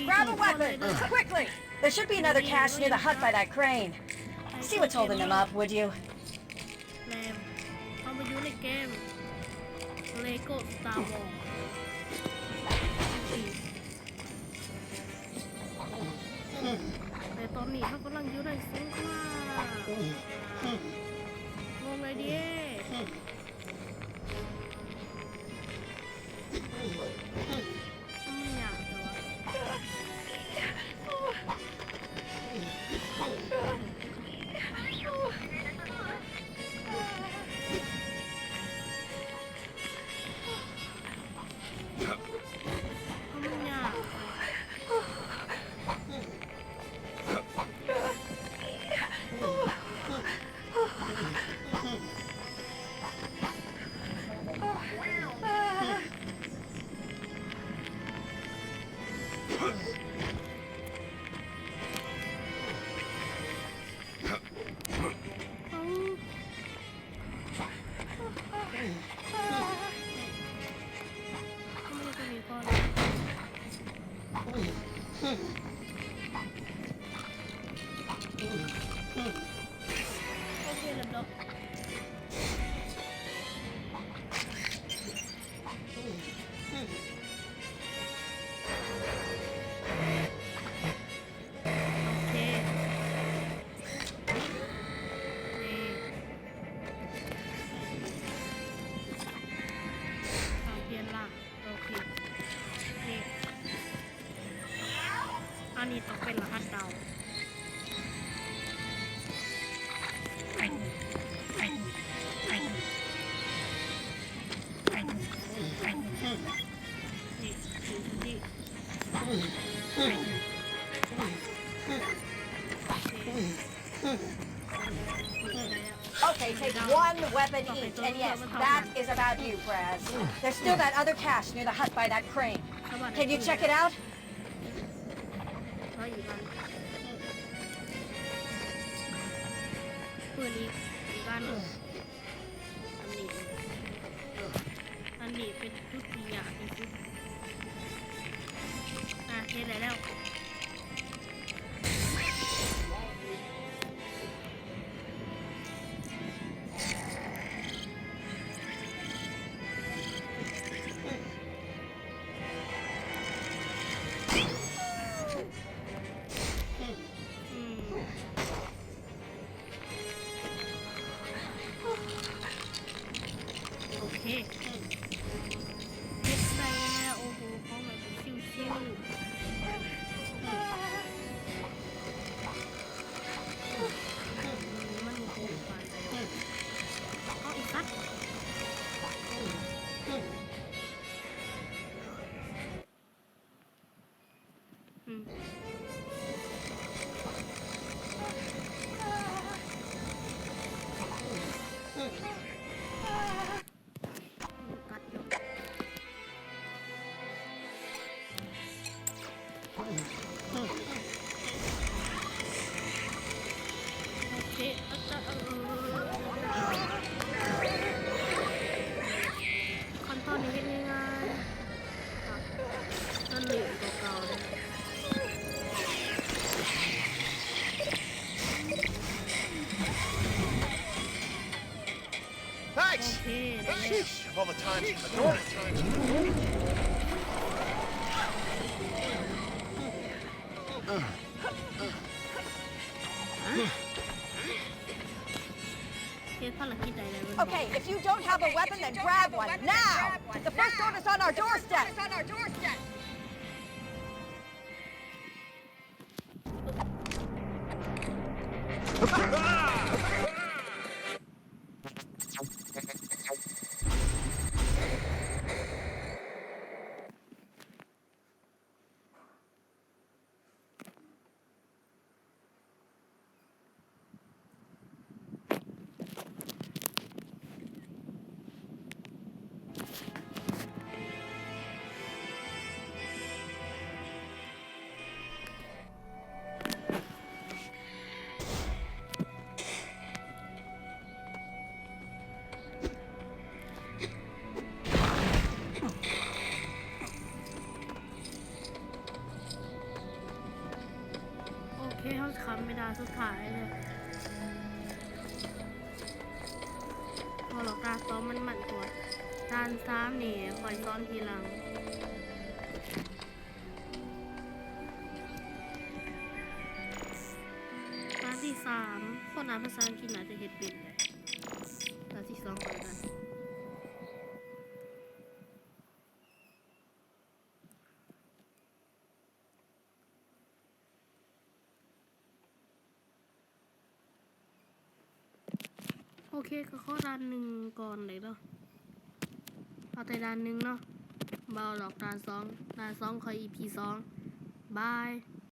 Grab a weapon, quickly! There should be another cache near the hut by that crane. See what's holding them up, would you? แรมเข้ามาอยู่ในเกมเลโก้สตาร์วอร์แต่ตอนนี้เขากำลังอยู่ในสงครามลงเลยดิไม่อยากแต่ว่าอันนี้ต้องเป็นรหัสเดาOkay, take one weapon each, and yes, that is about you, Braz. There's still that other cache near the hut by that crane. Can you check it out? ปืนอีกด้านหนึ่งอันนี้เป็นชุดที่อยากที่สุดเทได้แล้ว โอเคเก็บได้แล้วโอ้โหของแบบชิวๆมันโหดไปเอาอีกสักขั้นตอนนี้ง่ายๆนั่นเหลี่ยมเก่าๆเลยโอเคได้แล้ว Of all the times in the door. เฮ็ดภารกิจใดเลย Okay, if you don't have a weapon, then grab one, now! The first order's on our doorstep! เขาทำไม่ได้สุดท้ายเลยพอหลอกตาซ้อมมันหมั่นตัวด้านซ้ำนี่คอยซ้อนทีหลังตาที่3คนอ่านภาษาอังกฤษอาจจะเห็นเป็นเลยตาที่2ก่อนกันโอเคก็ข้อด้านหนึ่งก่อนเลยเนาะเอาแต่ด้านหนึ่งเนาะเบาหลอกด้าน2คอย EP 2บาย